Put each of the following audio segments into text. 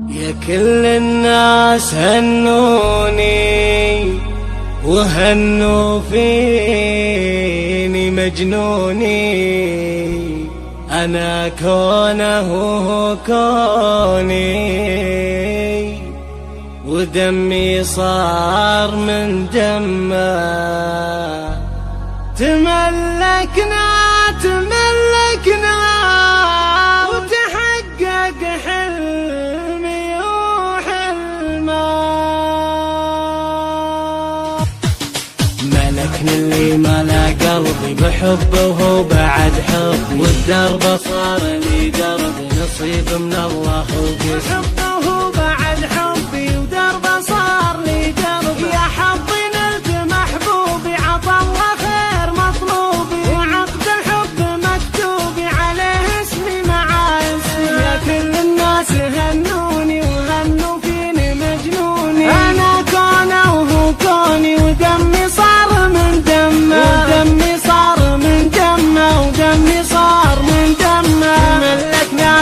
يا كل الناس هنوني وهنوا فيني مجنوني، أنا كونه كوني ودمي صار من دمه. تملكنا وتحقق حلمي وحلمه. ملكني اللي ملا قلبي بحبه وهو بعد حبي، والدرب صار لي درب نصيب من الله وقسم. وهو بعد حبي ودربه صار لي درب، يا حظي نلت محبوبي عطى الله خير مطلوبي، وعقد الحب مكتوبي عليه اسمي مع اسمي. يا كل الناس هنوني وهنوا فيني مجنوني، أنا كونه وهو كوني ودمي صار من دمه. ودمي صار من دمه ودمي صار من دمه.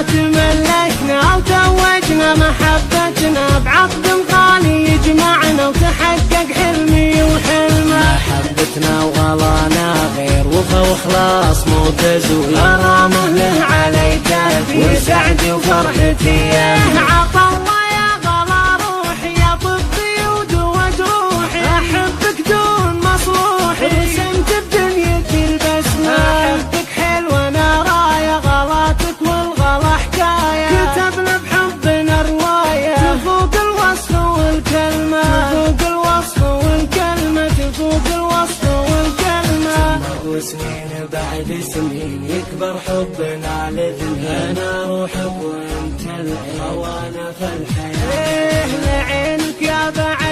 تملكنا وتوجنا محبتنا بعقد غالي يجمعنا، وتحقق حلمي وحلمه. محبتنا وغلانا غير وفا وخلاص مو تزوير، غرامه له علي تأثير وسعدي وفرحتي عطا الله يا غلا روحي، يا طبي ودوا جروحي، أحبك دون مصروحي رسمت بدنيتي البسمة. أحبك حلوة نارا يا غلاتك والغلا حكاية، كتبنا بحبنا رواية تفوق الوصف والكلمة. تفوق الوصف والكلمة تفوق الوصف والكلمة. مروا سنين بعد سنين يكبر حبنا الاثنين، أنا روحك وأنت العين وانا في الحياة. ليه لعينك يا بعد